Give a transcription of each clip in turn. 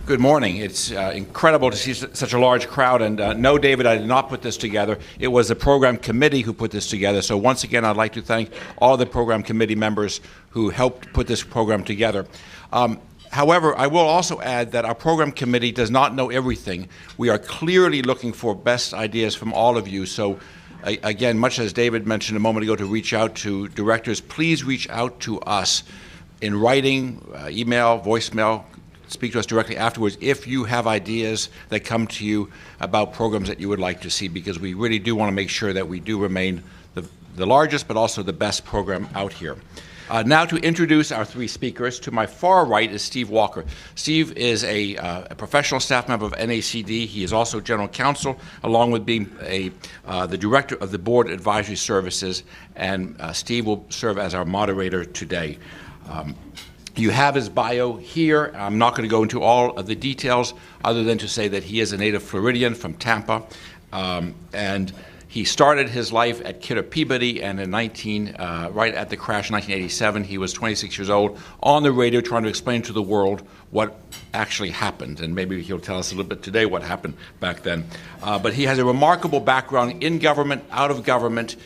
Good morning. It's incredible to see such a large crowd. And no, David, I did not put this together. It was the program committee who put this together. So once again, I'd like to thank all the program committee members who helped put this program together. However, I will also add that our program committee does not know everything. We are clearly looking for best ideas from all of you. So again, much as David mentioned a moment ago to reach out to directors, please reach out to us in writing, email, voicemail. Speak to us directly afterwards if you have ideas that come to you about programs that you would like to see, because we really do want to make sure that we do remain the largest but also the best program out here. Now to introduce our three speakers. To my far right is Steve Walker. Steve is a professional staff member of NACD. He is also general counsel, along with being the director of the Board Advisory Services, and Steve will serve as our moderator today. You have his bio here. I'm not going to go into all of the details other than to say that he is a native Floridian from Tampa. And he started his life at Kidder Peabody, and in right at the crash in 1987, he was 26 years old on the radio trying to explain to the world what actually happened. And maybe he'll tell us a little bit today what happened back then. But he has a remarkable background in government, out of government,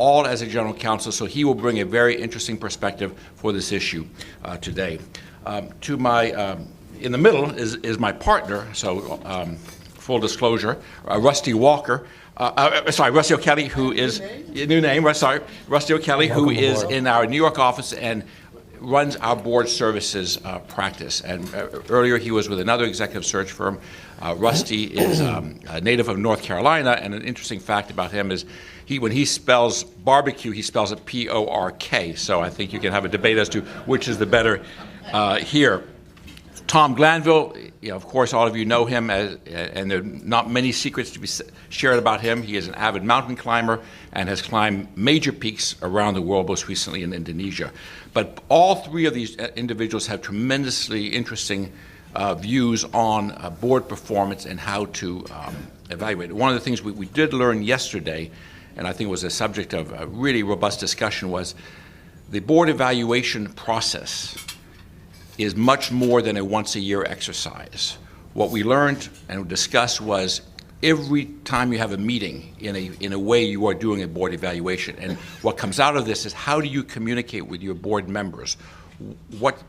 all as a general counsel, so he will bring a very interesting perspective for this issue today. To my, in the middle is my partner, so full disclosure, Rusty Walker, Rusty O'Kelly, who is, new name, Rusty O'Kelly, who is in our New York office and runs our board services practice. And earlier he was with another executive search firm. Rusty is a native of North Carolina, and an interesting fact about him is when he spells barbecue, he spells it P-O-R-K. So I think you can have a debate as to which is the better here. Tom Glanville, of course, all of you know him, and there are not many secrets to be shared about him. He is an avid mountain climber and has climbed major peaks around the world, most recently in Indonesia. But all three of these individuals have tremendously interesting views on board performance and how to evaluate it. One of the things we did learn yesterday, and I think was a subject of a really robust discussion, was the board evaluation process is much more than a once-a-year exercise. What we learned and discussed was every time you have a meeting, in a way you are doing a board evaluation. And what comes out of this is how do you communicate with your board members? What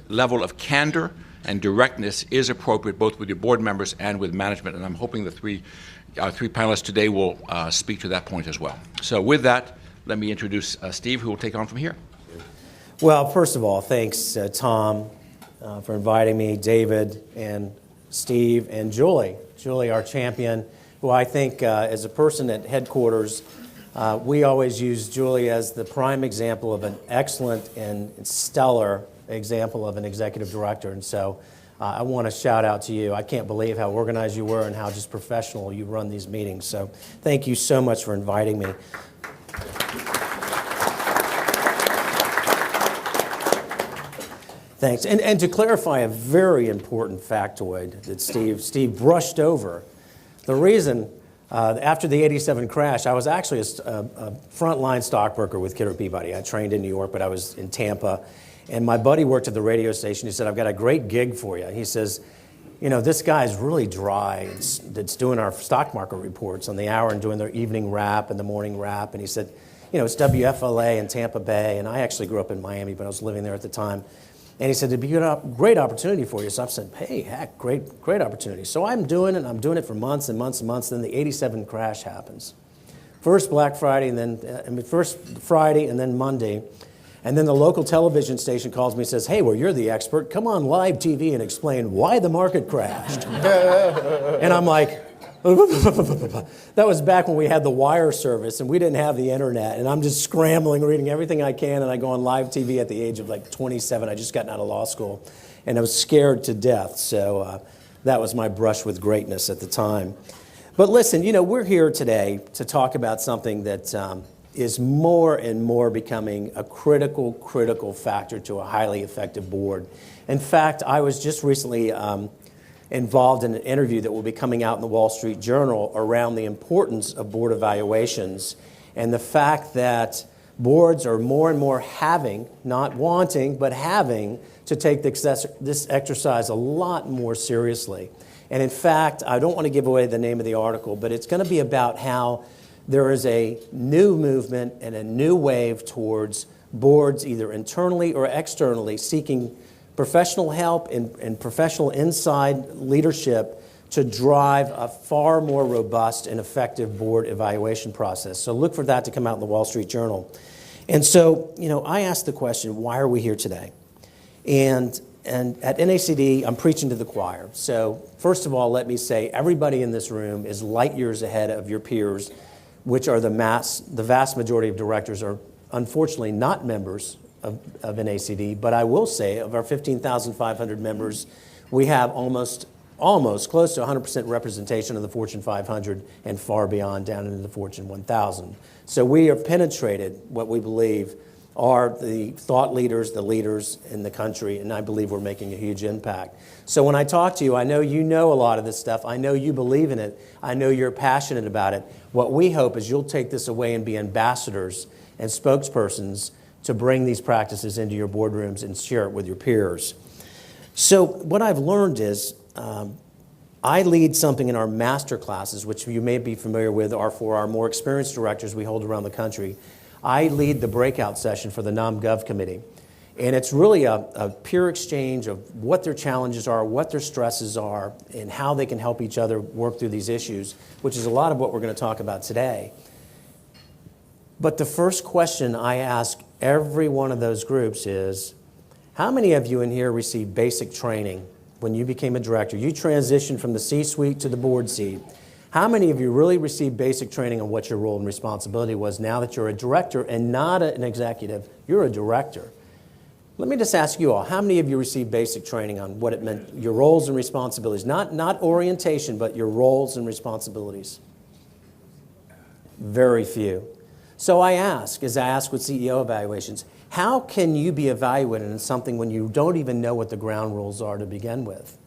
level of candor and directness is appropriate both with your board members and with management? And I'm hoping our three panelists today will speak to that point as well. So with that, let me introduce Steve, who will take on from here. Well, first of all, thanks, Tom, for inviting me, David, and Steve, and Julie, our champion, who I think, as a person at headquarters, we always use Julie as the prime example of an excellent and stellar example of an executive director. And so I want to shout out to you. I can't believe how organized you were and how just professional you run these meetings. So thank you so much for inviting me. Thanks. And to clarify a very important factoid that Steve brushed over, the reason after the 87 crash, I was actually a frontline stockbroker with Kidder Peabody. I trained in New York, but I was in Tampa. And my buddy worked at the radio station. He said, I've got a great gig for you. He says, this guy's really dry. That's doing our stock market reports on the hour and doing their evening wrap and the morning wrap. And he said, it's WFLA in Tampa Bay. And I actually grew up in Miami, but I was living there at the time. And he said, it'd be a great opportunity for you. So I said, hey, heck, great opportunity. So I'm doing it for months and months and months. Then the 87 crash happens. First Black Friday, and then first Friday, and then Monday. And then the local television station calls me and says, hey, well, you're the expert. Come on live TV and explain why the market crashed. And I'm like, that was back when we had the wire service and we didn't have the internet. And I'm just scrambling, reading everything I can. And I go on live TV at the age of like 27. I just gotten out of law school. And I was scared to death. So that was my brush with greatness at the time. But listen, we're here today to talk about something that is more and more becoming a critical factor to a highly effective board. In fact, I was just recently involved in an interview that will be coming out in the Wall Street Journal around the importance of board evaluations and the fact that Boards are more and more having, not wanting, but having to take this exercise a lot more seriously. And in fact, I don't want to give away the name of the article, but it's going to be about how there is a new movement and a new wave towards boards, either internally or externally, seeking professional help and professional inside leadership to drive a far more robust and effective board evaluation process. So look for that to come out in the Wall Street Journal. And so, I asked the question, why are we here today? And at NACD, I'm preaching to the choir. So first of all, let me say everybody in this room is light years ahead of your peers, which are the vast majority of directors are unfortunately not members of NACD. But I will say of our 15,500 members, we have almost close to 100% representation of the Fortune 500 and far beyond down into the Fortune 1000. So we have penetrated what we believe are the thought leaders, the leaders in the country, and I believe we're making a huge impact. So when I talk to you, I know you know a lot of this stuff. I know you believe in it. I know you're passionate about it. What we hope is you'll take this away and be ambassadors and spokespersons to bring these practices into your boardrooms and share it with your peers. So what I've learned is I lead something in our master classes, which you may be familiar with, are for our more experienced directors we hold around the country. I lead the breakout session for the NomGov committee. And it's really a pure exchange of what their challenges are, what their stresses are, and how they can help each other work through these issues, which is a lot of what we're going to talk about today. But the first question I ask every one of those groups is, how many of you in here received basic training when you became a director? You transitioned from the C-suite to the board seat. How many of you really received basic training on what your role and responsibility was now that you're a director and not an executive? You're a director. Let me just ask you all, how many of you received basic training on what it meant, your roles and responsibilities? Not orientation, but your roles and responsibilities. Very few. So I ask, as I ask with CEO evaluations, how can you be evaluated in something when you don't even know what the ground rules are to begin with?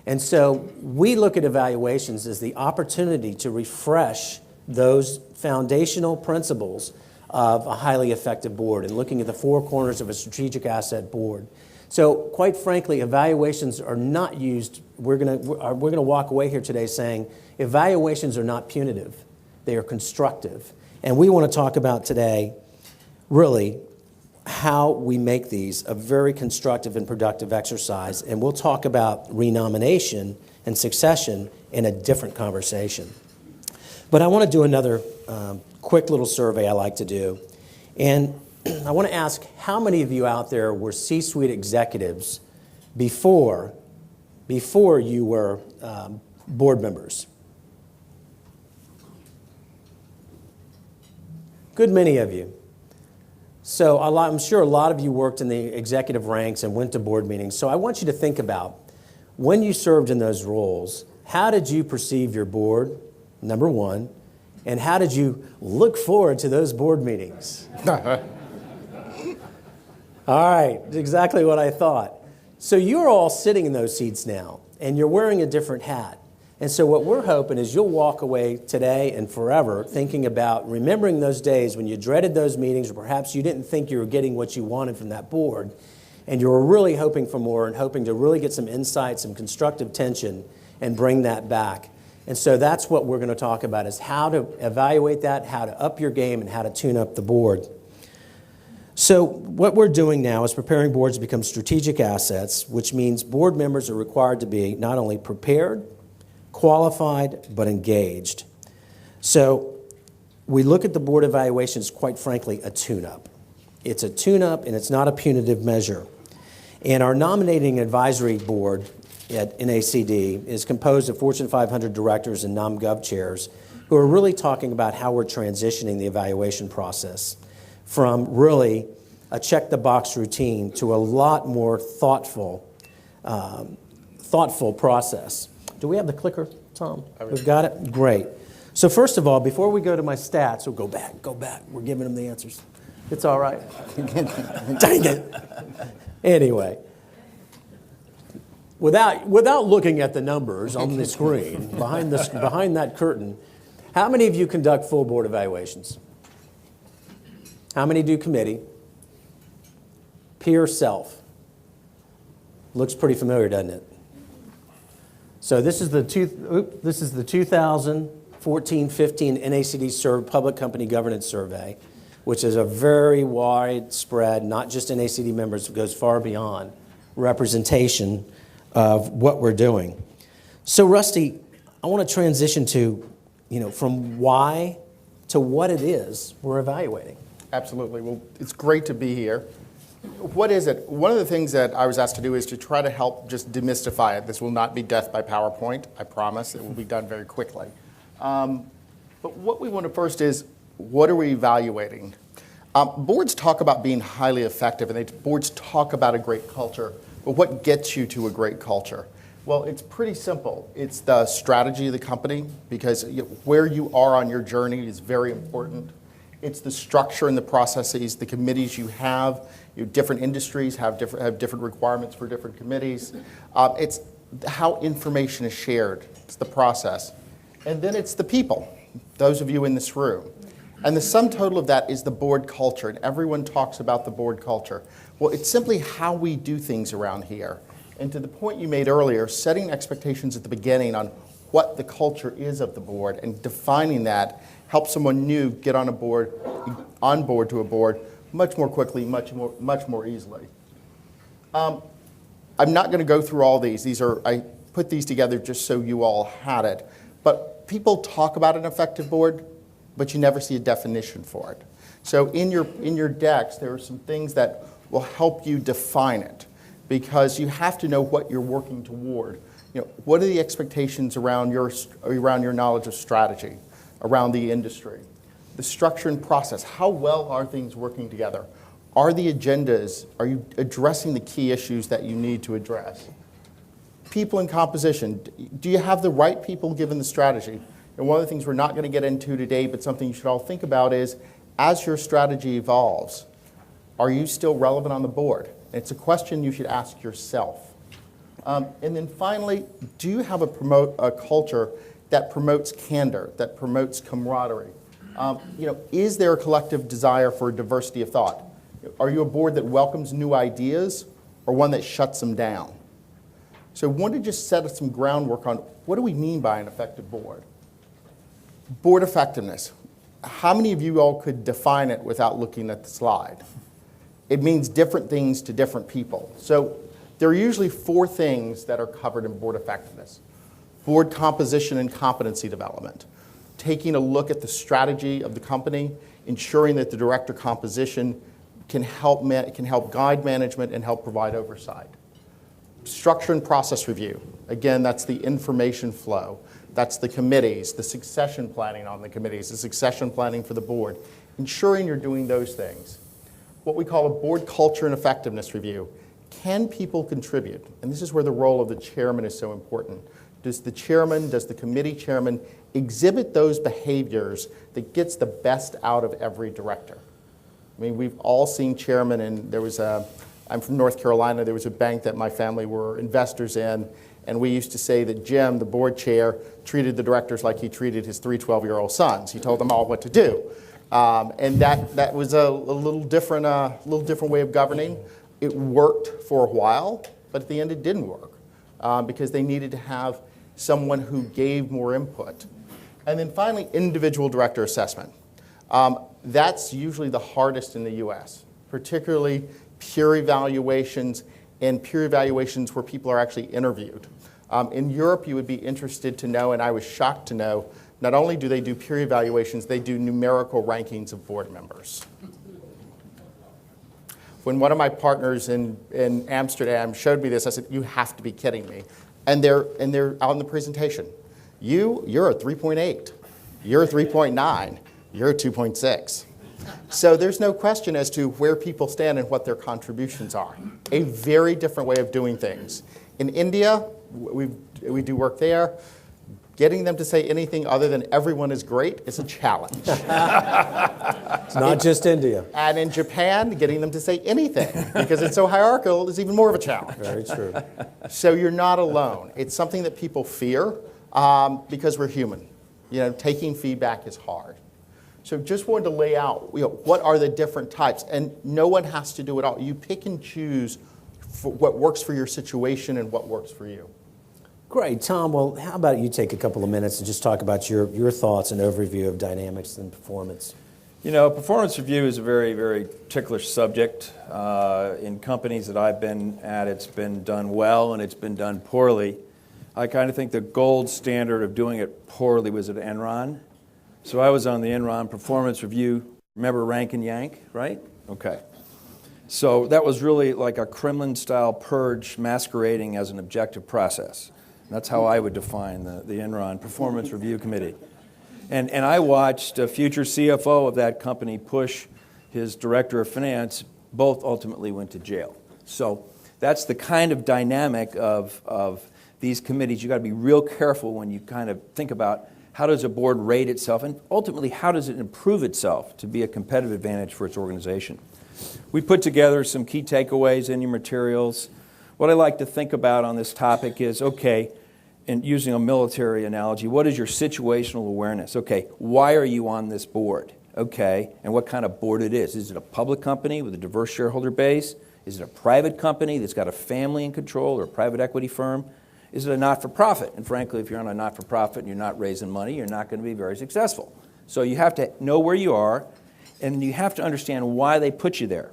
And so we look at evaluations as the opportunity to refresh those foundational principles of a highly effective board and looking at the four corners of a strategic asset board. So quite frankly, evaluations are not used. We're going to walk away here today saying evaluations are not punitive. They are constructive. And we want to talk about today really how we make these a very constructive and productive exercise. And we'll talk about renomination and succession in a different conversation. But I want to do another quick little survey I like to do. And I want to ask, how many of you out there were C-suite executives before you were board members? Good many of you. So I'm sure a lot of you worked in the executive ranks and went to board meetings. So I want you to think about, when you served in those roles, how did you perceive your board, number one, and how did you look forward to those board meetings? All right, exactly what I thought. So you're all sitting in those seats now, and you're wearing a different hat. And so what we're hoping is you'll walk away today and forever thinking about remembering those days when you dreaded those meetings, or perhaps you didn't think you were getting what you wanted from that board, and you were really hoping for more and hoping to really get some insight, some constructive tension, and bring that back. And so that's what we're going to talk about, is how to evaluate that, how to up your game, and how to tune up the board. So what we're doing now is preparing boards to become strategic assets, which means board members are required to be not only prepared, qualified, but engaged. So we look at the board evaluations, quite frankly, a tune-up. It's a tune-up, and it's not a punitive measure. And our nominating advisory board at NACD is composed of Fortune 500 directors and NomGov chairs who are really talking about how we're transitioning the evaluation process from really a check-the-box routine to a lot more thoughtful process. Do we have the clicker, Tom? We've got it? Great. So first of all, before we go to my stats, we'll go back. We're giving them the answers. It's all right. Dang it. Anyway, without looking at the numbers on the screen, behind that curtain, how many of you conduct full board evaluations? How many do committee? Peer self. Looks pretty familiar, doesn't it? So this is the 2014-15 NACD Public Company Governance Survey, which is a very widespread, not just NACD members, it goes far beyond representation of what we're doing. So Rusty, I want to transition to, from why to what it is we're evaluating. Absolutely. Well, it's great to be here. What is it? One of the things that I was asked to do is to try to help just demystify it. This will not be death by PowerPoint, I promise. It will be done very quickly. But what we want to first is, what are we evaluating? Boards talk about being highly effective, and boards talk about a great culture, but what gets you to a great culture? Well, it's pretty simple. It's the strategy of the company, because where you are on your journey is very important. It's the structure and the processes, the committees you have. Different industries have different requirements for different committees. It's how information is shared. It's the process. And then it's the people, those of you in this room. And the sum total of that is the board culture, and everyone talks about the board culture. Well, it's simply how we do things around here. And to the point you made earlier, setting expectations at the beginning on what the culture is of the board and defining that helps someone new get on board to a board much more quickly, much more easily. I'm not going to go through all these. I put these together just so you all had it. But people talk about an effective board, but you never see a definition for it. So in your decks, there are some things that will help you define it, because you have to know what you're working toward. What are the expectations around your knowledge of strategy, around the industry? The structure and process, how well are things working together? Are the agendas, are you addressing the key issues that you need to address? People and composition, do you have the right people given the strategy? And one of the things we're not going to get into today, but something you should all think about is, as your strategy evolves, are you still relevant on the board? And it's a question you should ask yourself. And then finally, do you have a culture that promotes candor, that promotes camaraderie? Is there a collective desire for diversity of thought? Are you a board that welcomes new ideas, or one that shuts them down? So I wanted to just set some groundwork on what do we mean by an effective board? Board effectiveness. How many of you all could define it without looking at the slide? It means different things to different people. So there are usually 4 things that are covered in board effectiveness. Board composition and competency development. Taking a look at the strategy of the company, ensuring that the director composition can help guide management and help provide oversight. Structure and process review. Again, that's the information flow. That's the committees, the succession planning on the committees, the succession planning for the board. Ensuring you're doing those things. What we call a board culture and effectiveness review. Can people contribute? And this is where the role of the chairman is so important. Does the committee chairman exhibit those behaviors that gets the best out of every director? I mean, we've all seen chairmen, and I'm from North Carolina, there was a bank that my family were investors in, and we used to say that Jim, the board chair, treated the directors like he treated his 3 12-year-old sons. He told them all what to do. And that was a little different way of governing. It worked for a while, but at the end it didn't work because they needed to have someone who gave more input. And then finally, individual director assessment. That's usually the hardest in the US, particularly peer evaluations and peer evaluations where people are actually interviewed. In Europe, you would be interested to know, and I was shocked to know, not only do they do peer evaluations, they do numerical rankings of board members. When one of my partners in Amsterdam showed me this, I said, "You have to be kidding me." And they're out in the presentation. You're a 3.8. You're a 3.9. You're a 2.6. So there's no question as to where people stand and what their contributions are. A very different way of doing things. In India, we do work there. Getting them to say anything other than everyone is great is a challenge. It's not just India. And in Japan, getting them to say anything, because it's so hierarchical, is even more of a challenge. Very true. So you're not alone. It's something that people fear because we're human. Taking feedback is hard. So just wanted to lay out, what are the different types? And no one has to do it all. You pick and choose for what works for your situation and what works for you. Great. Tom, well, how about you take a couple of minutes and just talk about your thoughts and overview of dynamics and performance? Performance review is a very, very ticklish subject. In companies that I've been at, it's been done well and it's been done poorly. I kind of think the gold standard of doing it poorly was at Enron. So I was on the Enron performance review. Remember Rank and Yank, right? Okay. So that was really like a Kremlin-style purge masquerading as an objective process. That's how I would define the Enron Performance Review Committee. And I watched a future CFO of that company push his director of finance. Both ultimately went to jail. So that's the kind of dynamic of these committees. You've got to be real careful when you kind of think about how does a board rate itself, and ultimately how does it improve itself to be a competitive advantage for its organization. We put together some key takeaways in your materials. What I like to think about on this topic is, okay, and using a military analogy, what is your situational awareness? Okay, why are you on this board? Okay, and what kind of board it is? Is it a public company with a diverse shareholder base? Is it a private company that's got a family in control or a private equity firm? Is it a not-for-profit? And frankly, if you're on a not-for-profit and you're not raising money, you're not going to be very successful. So you have to know where you are, and you have to understand why they put you there.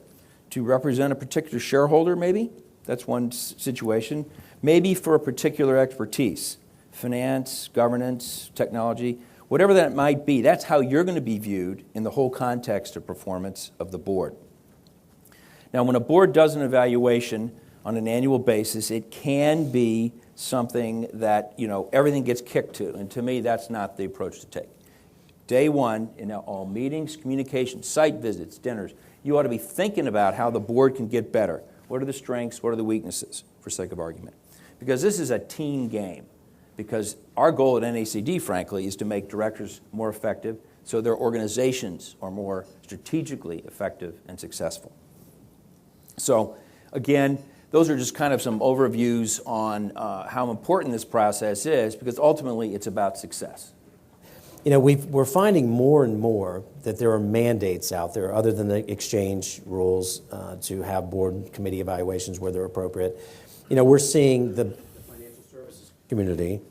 To represent a particular shareholder, maybe? That's one situation. Maybe for a particular expertise, finance, governance, technology, whatever that might be, that's how you're going to be viewed in the whole context of performance of the board. Now, when a board does an evaluation on an annual basis, it can be something that, everything gets kicked to. And to me, that's not the approach to take. Day one, in all meetings, communications, site visits, dinners, you ought to be thinking about how the board can get better. What are the strengths? What are the weaknesses, for sake of argument? Because this is a team game. Because our goal at NACD, frankly, is to make directors more effective so their organizations are more strategically effective and successful. So, again, those are just kind of some overviews on how important this process is, because ultimately it's about success. We're finding more and more that there are mandates out there, other than the exchange rules, to have board and committee evaluations where they're appropriate. We're seeing the financial services community,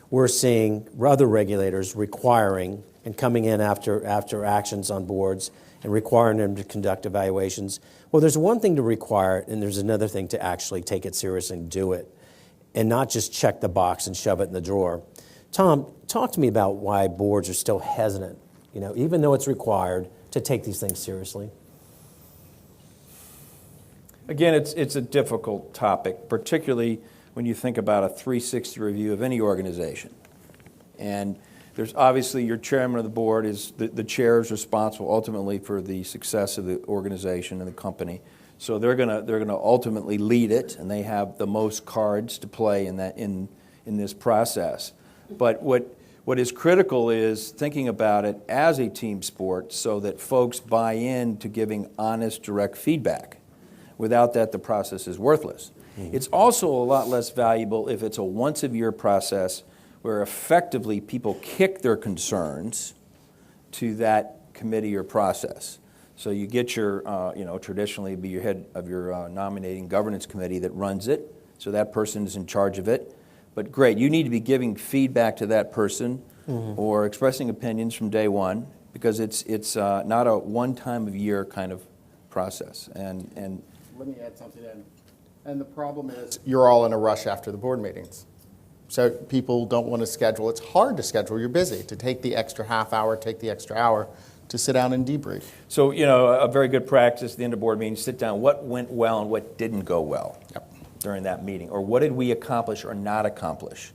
we're seeing other regulators requiring and coming in after actions on boards and requiring them to conduct evaluations. Well, there's one thing to require it, and there's another thing to actually take it seriously and do it, and not just check the box and shove it in the drawer. Tom, talk to me about why boards are still hesitant, even though it's required, to take these things seriously. Again, it's a difficult topic, particularly when you think about a 360 review of any organization. And there's obviously your chairman of the board is the chair is responsible ultimately for the success of the organization and the company. So they're gonna ultimately lead it, and they have the most cards to play in this process. But what is critical is thinking about it as a team sport so that folks buy in to giving honest, direct feedback. Without that, the process is worthless. Mm-hmm. It's also a lot less valuable if it's a once-a-year process where effectively people kick their concerns to that committee or process. So you get your, traditionally be your head of your nominating governance committee that runs it, so that person is in charge of it. But great, you need to be giving feedback to that person or expressing opinions from day one, because it's not a one-time-of-year kind of process. And let me add something in. And the problem is you're all in a rush after the board meetings. So people don't want to schedule. It's hard to schedule. You're busy. To take the extra half hour, take the extra hour to sit down and debrief. So, a very good practice at the end of board meetings, sit down, what went well and what didn't go well during that meeting, or what did we accomplish or not accomplish.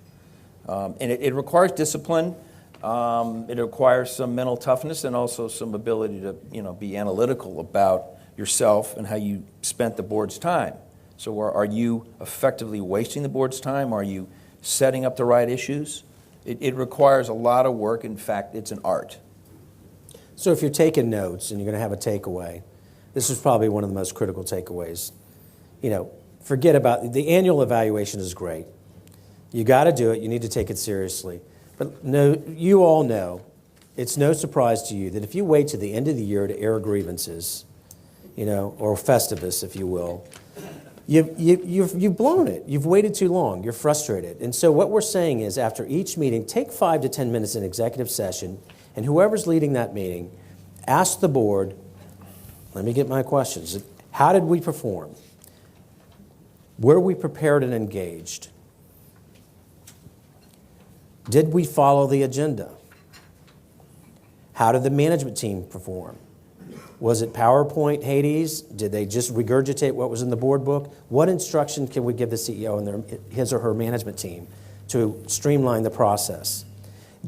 And it requires discipline. It requires some mental toughness and also some ability to, be analytical about yourself and how you spent the board's time. So are you effectively wasting the board's time? Are you setting up the right issues? It requires a lot of work. In fact, it's an art. So if you're taking notes and you're going to have a takeaway, this is probably one of the most critical takeaways. Forget about the annual evaluation is great. You got to do it. You need to take it seriously. But no, you all know it's no surprise to you that if you wait to the end of the year to air grievances, or Festivus, if you will, you've blown it. You've waited too long. You're frustrated. And so what we're saying is after each meeting, take 5 to 10 minutes in executive session, and whoever's leading that meeting, ask the board, let me get my questions. How did we perform? Were we prepared and engaged? Did we follow the agenda? How did the management team perform? Was it PowerPoint Hades? Did they just regurgitate what was in the board book? What instruction can we give the CEO and his or her management team to streamline the process?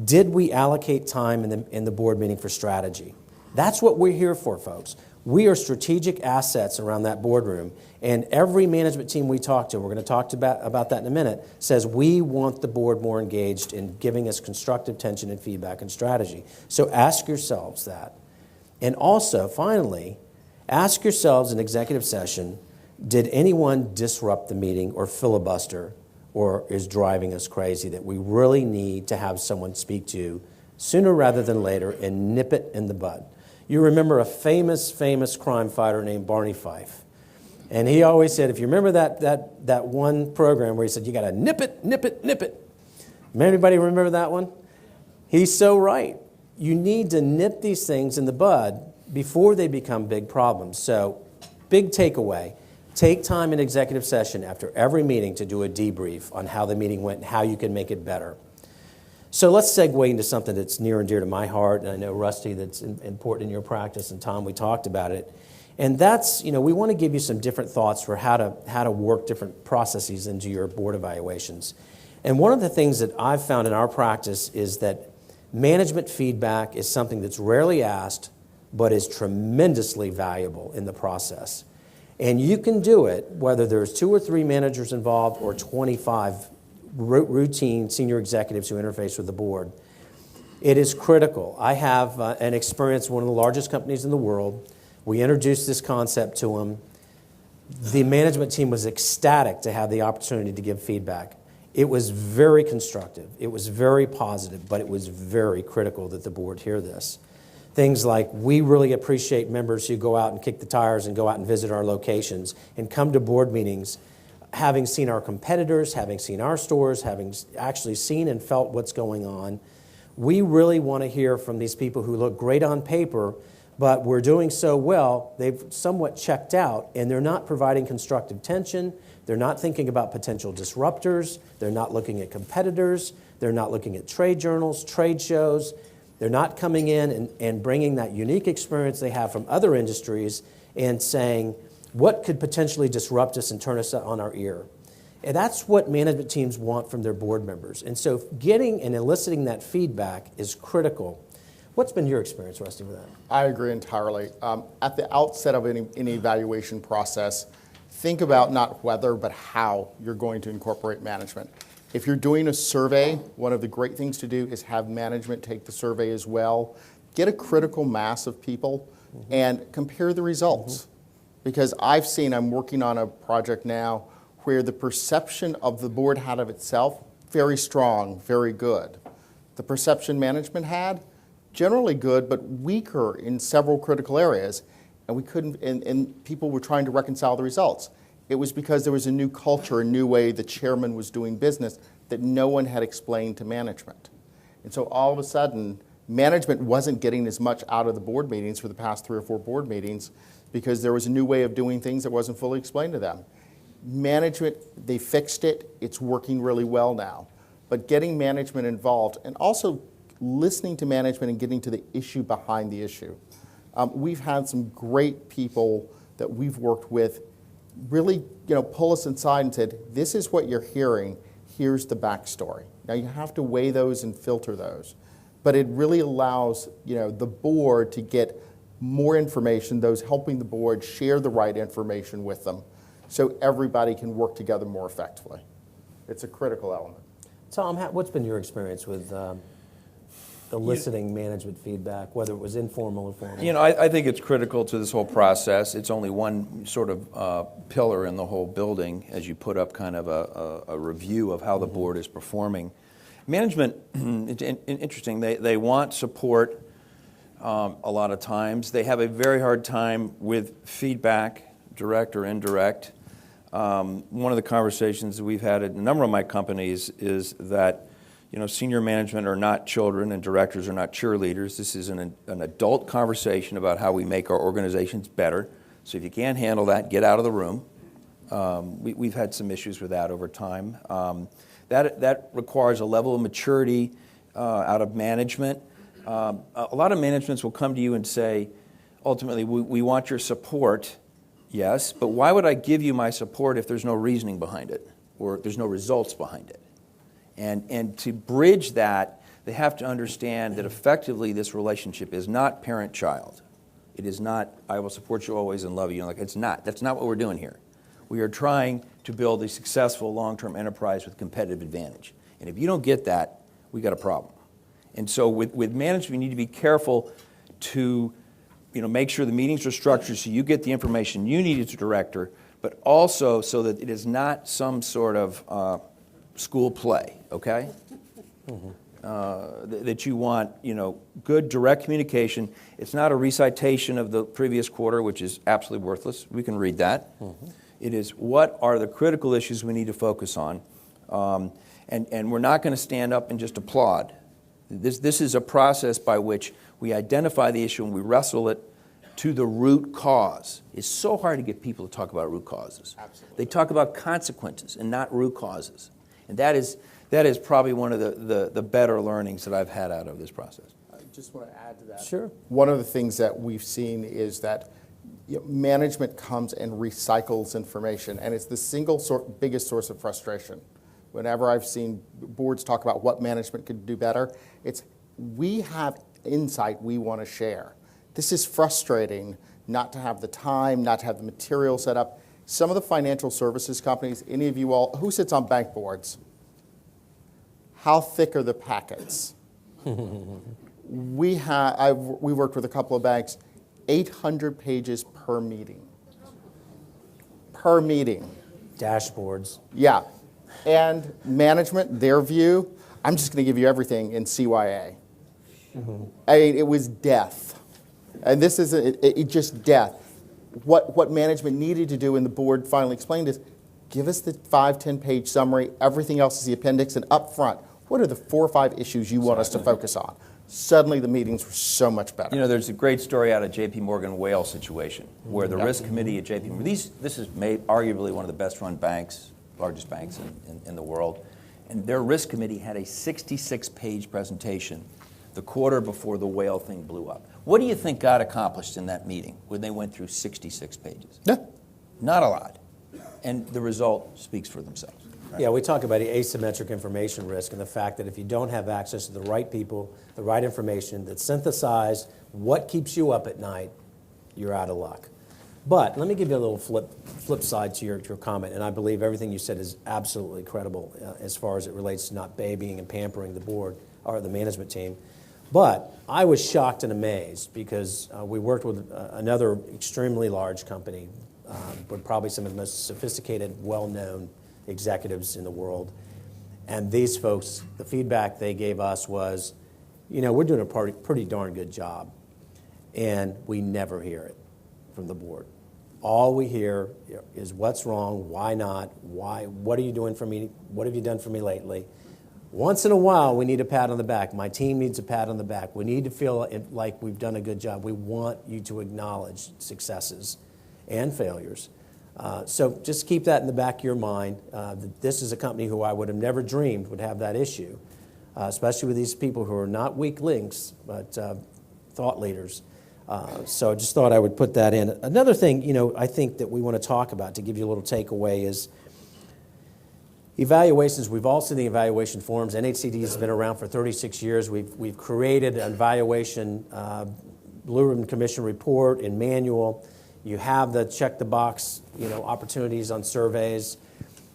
Did we allocate time in the board meeting for strategy? That's what we're here for, folks. We are strategic assets around that boardroom, and every management team we talk to, we're going to talk about that in a minute, says we want the board more engaged in giving us constructive tension and feedback and strategy. So ask yourselves that. And also, finally, ask yourselves in executive session, did anyone disrupt the meeting or filibuster or is driving us crazy that we really need to have someone speak to sooner rather than later and nip it in the bud? You remember a famous crime fighter named Barney Fife. And he always said, if you remember that one program where he said, you got to nip it, nip it, nip it. Anybody remember that one? He's so right. You need to nip these things in the bud before they become big problems. So, big takeaway, take time in executive session after every meeting to do a debrief on how the meeting went and how you can make it better. So let's segue into something that's near and dear to my heart, and I know, Rusty, that's important in your practice, and Tom, we talked about it. And that's, we want to give you some different thoughts for how to work different processes into your board evaluations. And one of the things that I've found in our practice is that management feedback is something that's rarely asked, but is tremendously valuable in the process. And you can do it whether there's 2 or 3 managers involved or 25 routine senior executives who interface with the board. It is critical. I have an experience with one of the largest companies in the world. We introduced this concept to them. The management team was ecstatic to have the opportunity to give feedback. It was very constructive. It was very positive, but it was very critical that the board hear this. Things like, we really appreciate members who go out and kick the tires and go out and visit our locations and come to board meetings, having seen our competitors, having seen our stores, having actually seen and felt what's going on. We really want to hear from these people who look great on paper, but we're doing so well, they've somewhat checked out, and they're not providing constructive tension. They're not thinking about potential disruptors. They're not looking at competitors. They're not looking at trade journals, trade shows. They're not coming in and bringing that unique experience they have from other industries and saying, what could potentially disrupt us and turn us on our ear? And that's what management teams want from their board members. And so getting and eliciting that feedback is critical. What's been your experience, Rusty, with that? I agree entirely. At the outset of any evaluation process, think about not whether, but how you're going to incorporate management. If you're doing a survey, one of the great things to do is have management take the survey as well. Get a critical mass of people and compare the results. Because I'm working on a project now where the perception of the board had of itself, very strong, very good. The perception management had, generally good, but weaker in several critical areas. And we couldn't, and people were trying to reconcile the results. It was because there was a new culture, a new way the chairman was doing business that no one had explained to management. And so all of a sudden, management wasn't getting as much out of the board meetings for the past 3 or 4 board meetings because there was a new way of doing things that wasn't fully explained to them. Management, they fixed it. It's working really well now. But getting management involved and also listening to management and getting to the issue behind the issue. We've had some great people that we've worked with really pull us inside and said, this is what you're hearing, here's the backstory. Now you have to weigh those and filter those. But it really allows the board to get more information, those helping the board share the right information with them so everybody can work together more effectively. It's a critical element. Tom, what's been your experience with eliciting management feedback, whether it was informal or formal? I think it's critical to this whole process. It's only one sort of pillar in the whole building as you put up kind of a review of how the board is performing. Management, interesting, they want support a lot of times. They have a very hard time with feedback, direct or indirect. One of the conversations that we've had at a number of my companies is that senior management are not children and directors are not cheerleaders. This is an adult conversation about how we make our organizations better. So if you can't handle that, get out of the room. We've had some issues with that over time. That requires a level of maturity out of management. A lot of managements will come to you and say, ultimately, we want your support, yes, but why would I give you my support if there's no reasoning behind it or there's no results behind it? And to bridge that, they have to understand that effectively this relationship is not parent-child. It is not, I will support you always and love you. It's not. That's not what we're doing here. We are trying to build a successful long-term enterprise with competitive advantage. And if you don't get that, we got a problem. And so with management, you need to be careful to make sure the meetings are structured so you get the information you need as a director, but also so that it is not some sort of school play, okay? That you want, good direct communication. It's not a recitation of the previous quarter, which is absolutely worthless. We can read that. It is what are the critical issues we need to focus on. And we're not going to stand up and just applaud. This is a process by which we identify the issue and we wrestle it to the root cause. It's so hard to get people to talk about root causes. Absolutely. They talk about consequences and not root causes. And that is probably one of the better learnings that I've had out of this process. I just want to add to that. Sure. One of the things that we've seen is that management comes and recycles information, and it's the biggest source of frustration. Whenever I've seen boards talk about what management could do better, it's we have insight we want to share. This is frustrating not to have the time, not to have the material set up. Some of the financial services companies, any of you all, who sits on bank boards? How thick are the packets? We worked with a couple of banks, 800 pages per meeting. Per meeting. Dashboards. Yeah. And management, their view, I'm just going to give you everything in CYA. I mean, it was death. And this is just death. What management needed to do, and the board finally explained, is give us the 5-10 page summary. Everything else is the appendix. And up front, what are the 4 or 5 issues you want us to focus on? Suddenly the meetings were so much better. There's a great story out of J.P. Morgan whale situation where the risk committee at J.P. Morgan, this is arguably one of the best run banks, largest banks in the world, and their risk committee had a 66-page presentation the quarter before the whale thing blew up. What do you think got accomplished in that meeting when they went through 66 pages? Yeah. Not a lot. And the result speaks for themselves. Right? Yeah, we talk about the asymmetric information risk and the fact that if you don't have access to the right people, the right information that synthesize what keeps you up at night, you're out of luck. But let me give you a little flip side to your comment, and I believe everything you said is absolutely credible as far as it relates to not babying and pampering the board or the management team. But I was shocked and amazed because we worked with another extremely large company, with probably some of the most sophisticated, well-known executives in the world. And these folks, the feedback they gave us was, we're doing a pretty darn good job. And we never hear it from the board. All we hear is what's wrong, why not, what are you doing for me, what have you done for me lately? Once in a while, we need a pat on the back. My team needs a pat on the back. We need to feel like we've done a good job. We want you to acknowledge successes and failures. So just keep that in the back of your mind. That this is a company who I would have never dreamed would have that issue, especially with these people who are not weak links, but thought leaders. So I just thought I would put that in. Another thing, I think that we want to talk about to give you a little takeaway is evaluations. We've all seen the evaluation forms. NACD has been around for 36 years. We've created an evaluation Blue Ribbon Commission report and manual. You have the check the box, opportunities on surveys.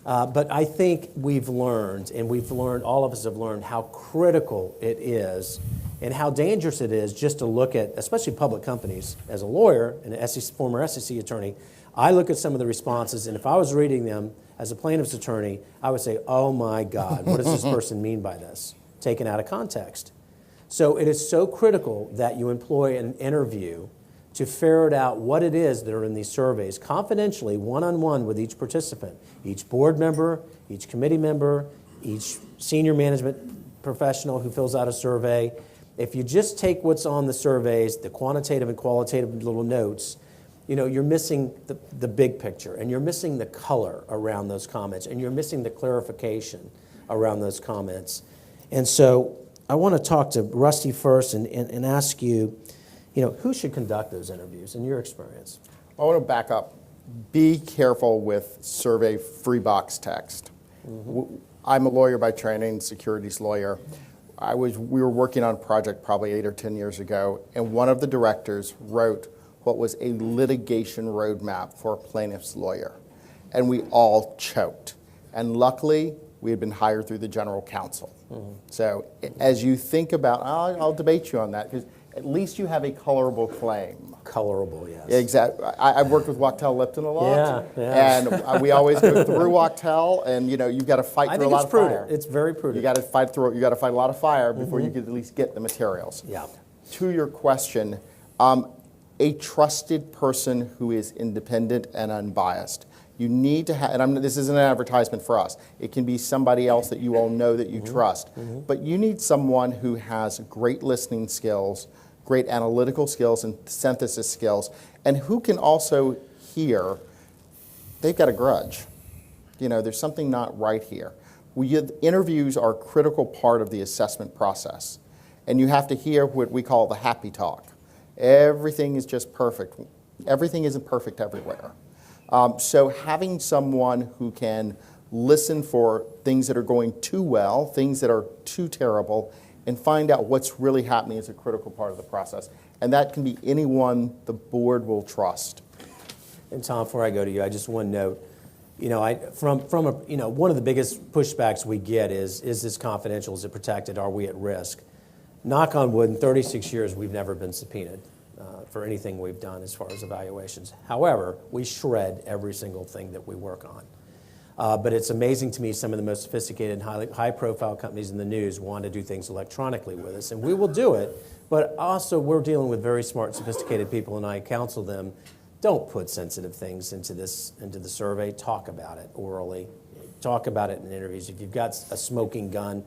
But I think we've learned, all of us have learned how critical it is and how dangerous it is just to look at, especially public companies. As a lawyer and a former SEC attorney, I look at some of the responses, and if I was reading them as a plaintiff's attorney, I would say, oh my God, what does this person mean by this? taken out of context. So it is so critical that you employ an interview to ferret out what it is that are in these surveys, confidentially, one-on-one with each participant, each board member, each committee member, each senior management professional who fills out a survey. If you just take what's on the surveys, the quantitative and qualitative little notes, you're missing the big picture, and you're missing the color around those comments, and you're missing the clarification around those comments. And so I want to talk to Rusty first and ask you, who should conduct those interviews in your experience? I want to back up. Be careful with survey free box text. I'm a lawyer by training, securities lawyer. We were working on a project probably 8 or 10 years ago, and one of the directors wrote what was a litigation roadmap for a plaintiff's lawyer. And we all choked. And luckily, we had been hired through the general counsel. So as you think about, I'll debate you on that, because at least you have a colorable claim. Colorable, yes. Exactly. I've worked with Wachtell Lipton a lot. Yeah. And we always go through Wachtell, and you've got to fight through a lot of fire. It's very prudent. You got to fight a lot of fire before you can at least get the materials. Yeah. To your question, a trusted person who is independent and unbiased. You need to have, and this isn't an advertisement for us. It can be somebody else that you all know that you trust. But you need someone who has great listening skills, great analytical skills and synthesis skills, and who can also hear they've got a grudge. There's something not right here. Interviews are a critical part of the assessment process. And you have to hear what we call the happy talk. Everything is just perfect. Everything isn't perfect everywhere. So having someone who can listen for things that are going too well, things that are too terrible, and find out what's really happening is a critical part of the process. And that can be anyone the board will trust. And Tom, before I go to you, I just want to note, one of the biggest pushbacks we get is this confidential? Is it protected? Are we at risk? Knock on wood, in 36 years, we've never been subpoenaed for anything we've done as far as evaluations. However, we shred every single thing that we work on. But it's amazing to me some of the most sophisticated and high-profile companies in the news want to do things electronically with us, and we will do it, but also we're dealing with very smart, sophisticated people, and I counsel them, don't put sensitive things into the survey. Talk about it orally. Talk about it in interviews. If you've got a smoking gun,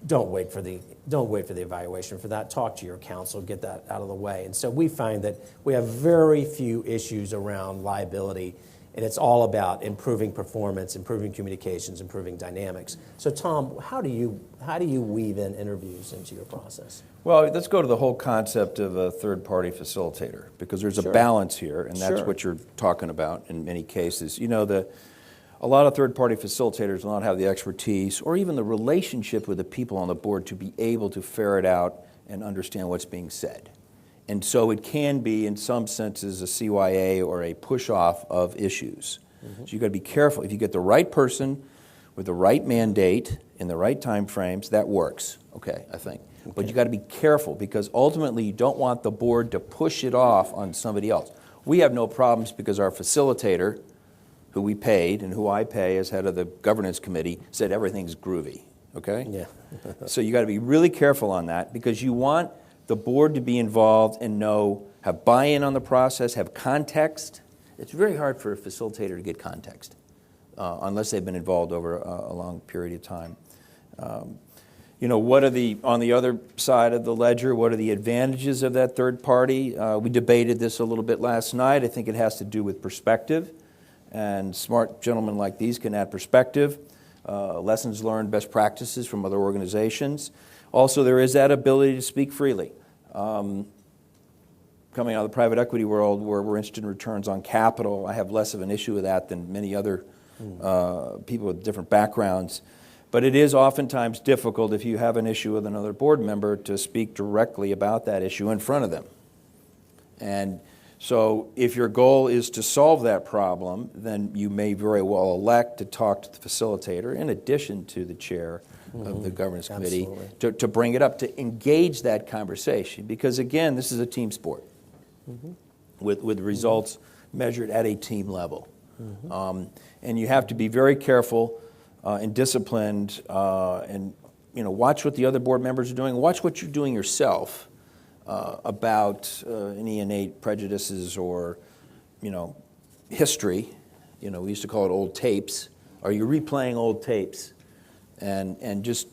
don't wait for the evaluation for that. Talk to your counsel, get that out of the way. And so we find that we have very few issues around liability, and it's all about improving performance, improving communications, improving dynamics. So Tom, how do you weave in interviews into your process? Well, let's go to the whole concept of a third-party facilitator, because there's a balance here, and that's what you're talking about in many cases. A lot of third-party facilitators will not have the expertise or even the relationship with the people on the board to be able to ferret out and understand what's being said. And so it can be, in some senses, a CYA or a push-off of issues. So you've got to be careful. If you get the right person with the right mandate in the right time frames, that works, I think. But you've got to be careful, because ultimately you don't want the board to push it off on somebody else. We have no problems because our facilitator, who we paid and who I pay as head of the governance committee, said everything's groovy, Yeah. So you got to be really careful on that, because you want the board to be involved and have buy-in on the process, have context. It's very hard for a facilitator to get context unless they've been involved over a long period of time. What are on the other side of the ledger, what are the advantages of that third party? We debated this a little bit last night. I think it has to do with perspective. And smart gentlemen like these can add perspective, lessons learned, best practices from other organizations. Also, there is that ability to speak freely. Coming out of the private equity world, where we're interested in returns on capital, I have less of an issue with that than many other people with different backgrounds. But it is oftentimes difficult, if you have an issue with another board member, to speak directly about that issue in front of them. And so if your goal is to solve that problem, then you may very well elect to talk to the facilitator in addition to the chair of the governance committee to bring it up, to engage that conversation. Because again, this is a team sport with results measured at a team level. And you have to be very careful and disciplined and watch what the other board members are doing. Watch what you're doing yourself about any innate prejudices or, history. We used to call it old tapes. Are you replaying old tapes? And just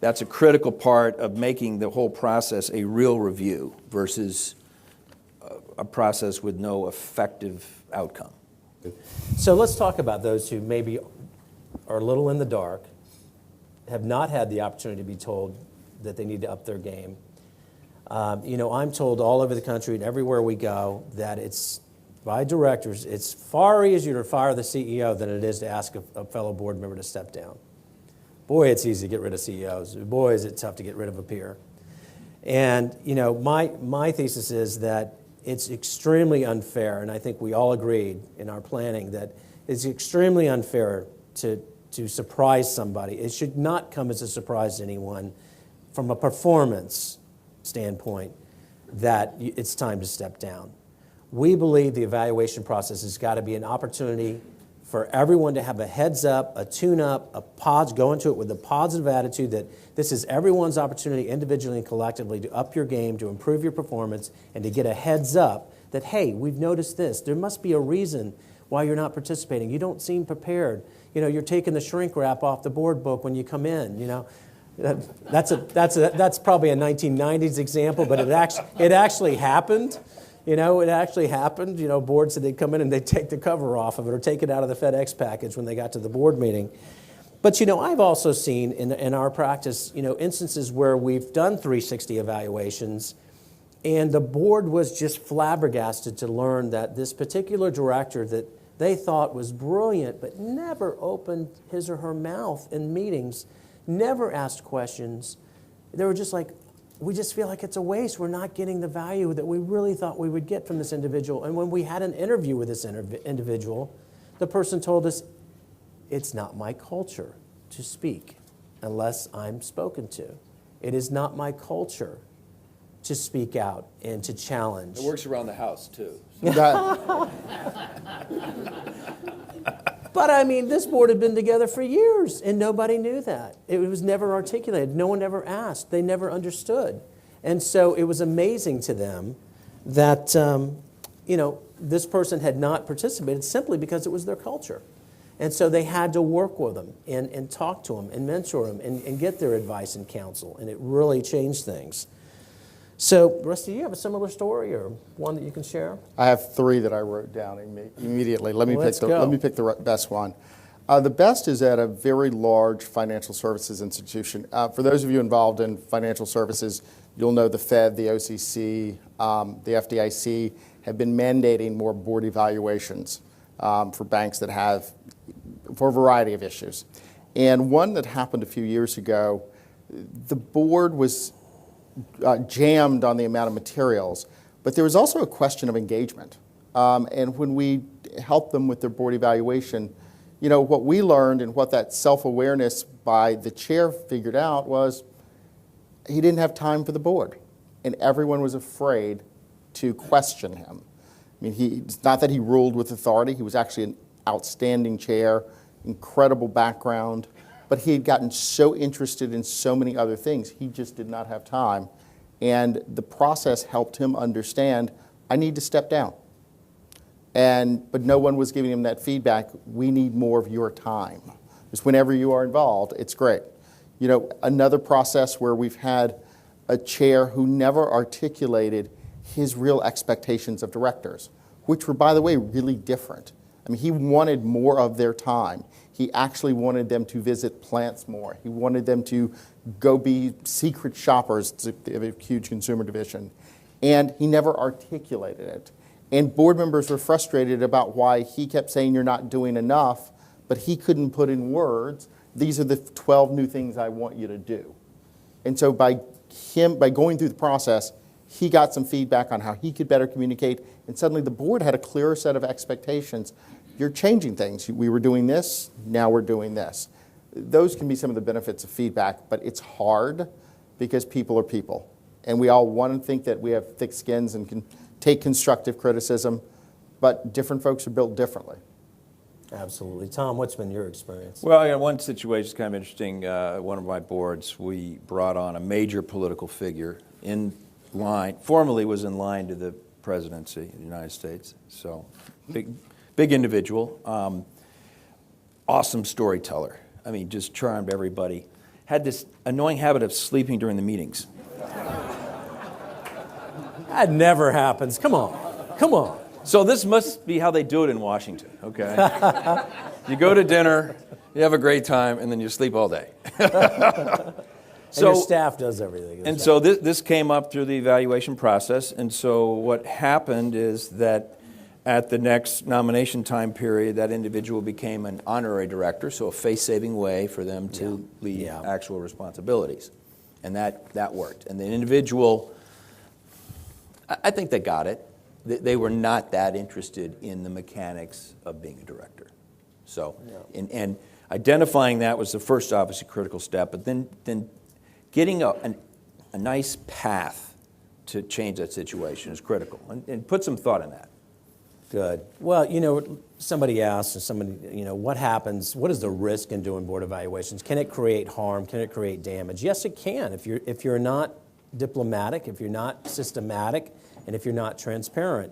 that's a critical part of making the whole process a real review versus a process with no effective outcome. So let's talk about those who maybe are a little in the dark, have not had the opportunity to be told that they need to up their game. I'm told all over the country and everywhere we go that it's, by directors, it's far easier to fire the CEO than it is to ask a fellow board member to step down. Boy, it's easy to get rid of CEOs. Boy, is it tough to get rid of a peer. And, my thesis is that it's extremely unfair, and I think we all agreed in our planning that it's extremely unfair to surprise somebody. It should not come as a surprise to anyone from a performance standpoint that it's time to step down. We believe the evaluation process has got to be an opportunity for everyone to have a heads up, a tune up, go into it with a positive attitude that this is everyone's opportunity individually and collectively to up your game, to improve your performance, and to get a heads up that, hey, we've noticed this. There must be a reason why you're not participating. You don't seem prepared. You're taking the shrink wrap off the board book when you come in. That's probably a 1990s example, but it actually happened. It actually happened. Boards said they'd come in and they'd take the cover off of it or take it out of the FedEx package when they got to the board meeting. But, I've also seen in our practice, instances where we've done 360 evaluations and the board was just flabbergasted to learn that this particular director that they thought was brilliant but never opened his or her mouth in meetings, never asked questions. They were just like, we just feel like it's a waste. We're not getting the value that we really thought we would get from this individual. And when we had an interview with this individual, the person told us, it's not my culture to speak unless I'm spoken to. It is not my culture to speak out and to challenge. It works around the house, too. But this board had been together for years, and nobody knew that. It was never articulated. No one ever asked. They never understood. And so it was amazing to them that, this person had not participated simply because it was their culture. And so they had to work with them and talk to them and mentor them and get their advice and counsel, and it really changed things. So, Rusty, do you have a similar story or one that you can share? I have three that I wrote down immediately. Let me pick the best one. The best is at a very large financial services institution. For those of you involved in financial services, you'll know the Fed, the OCC, the FDIC have been mandating more board evaluations for banks that have, for a variety of issues. And one that happened a few years ago, the board was jammed on the amount of materials, but there was also a question of engagement. And when we helped them with their board evaluation, what we learned and what that self-awareness by the chair figured out was he didn't have time for the board, and everyone was afraid to question him. It's not that he ruled with authority. He was actually an outstanding chair, incredible background, but he had gotten so interested in so many other things, he just did not have time. And the process helped him understand, I need to step down. But no one was giving him that feedback, we need more of your time. Because whenever you are involved, it's great. Another process where we've had a chair who never articulated his real expectations of directors, which were, by the way, really different. He wanted more of their time. He actually wanted them to visit plants more. He wanted them to go be secret shoppers. They have a huge consumer division. And he never articulated it. And board members were frustrated about why he kept saying you're not doing enough, but he couldn't put in words, these are the 12 new things I want you to do. And so by going through the process, he got some feedback on how he could better communicate, and suddenly the board had a clearer set of expectations. You're changing things. We were doing this, now we're doing this. Those can be some of the benefits of feedback, but it's hard because people are people. And we all want to think that we have thick skins and can take constructive criticism, but different folks are built differently. Absolutely. Tom, what's been your experience? Well, one situation is kind of interesting. One of my boards, we brought on a major political figure in line, formerly was in line to the presidency of the United States. So, big individual, awesome storyteller. I mean, just charmed everybody. Had this annoying habit of sleeping during the meetings. That never happens. Come on. Come on. So this must be how they do it in Washington, okay? You go to dinner, you have a great time, and then you sleep all day. And your staff does everything. And so this came up through the evaluation process, and so what happened is that at the next nomination time period, that individual became an honorary director, so a face-saving way for them to lead actual responsibilities. And that worked. And the individual, I think they got it. They were not that interested in the mechanics of being a director. So, and identifying that was the first, obviously, critical step, but then getting a nice path to change that situation is critical, and put some thought in that. Good. Well, somebody asked, what happens, what is the risk in doing board evaluations? Can it create harm? Can it create damage? Yes, it can. If you're not diplomatic, if you're not systematic, and if you're not transparent.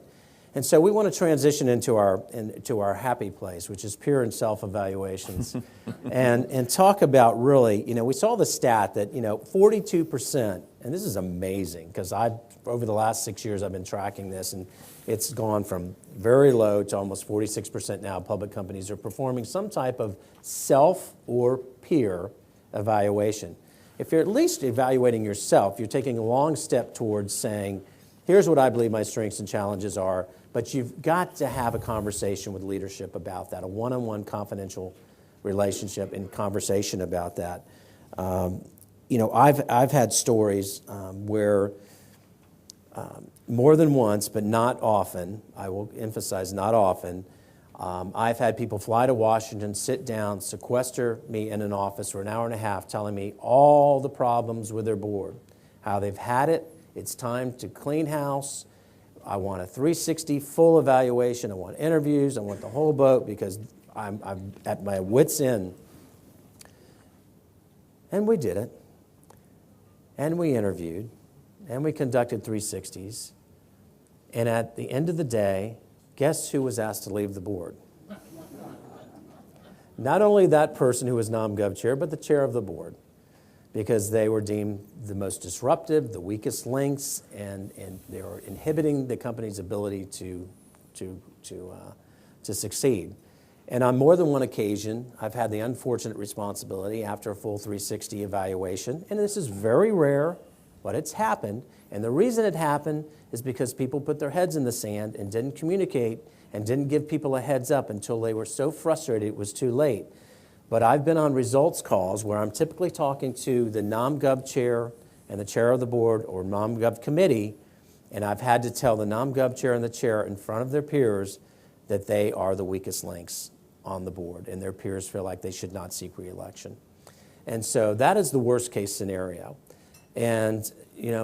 And so we want to transition into our happy place, which is peer and self-evaluations, and talk about really, we saw the stat that, 42%, and this is amazing, because over the last 6 years I've been tracking this, and it's gone from very low to almost 46% now. Public companies are performing some type of self or peer evaluation. If you're at least evaluating yourself, you're taking a long step towards saying, here's what I believe my strengths and challenges are, but you've got to have a conversation with leadership about that, a one-on-one confidential relationship and conversation about that. I've had stories where more than once, but not often, I will emphasize not often, I've had people fly to Washington, sit down, sequester me in an office for an hour and a half, telling me all the problems with their board, how they've had it, it's time to clean house, I want a 360 full evaluation, I want interviews, I want the whole boat, because I'm at my wit's end. And we did it. And we interviewed. And we conducted 360s. And at the end of the day, guess who was asked to leave the board? Not only that person who was NomGov chair, but the chair of the board, because they were deemed the most disruptive, the weakest links, and they were inhibiting the company's ability to succeed. And on more than one occasion, I've had the unfortunate responsibility after a full 360 evaluation, and this is very rare, but it's happened. And the reason it happened is because people put their heads in the sand and didn't communicate and didn't give people a heads up until they were so frustrated it was too late. But I've been on results calls where I'm typically talking to the NomGov chair and the chair of the board or NomGov committee, and I've had to tell the NomGov chair and the chair in front of their peers that they are the weakest links on the board, and their peers feel like they should not seek re-election. And so that is the worst case scenario. And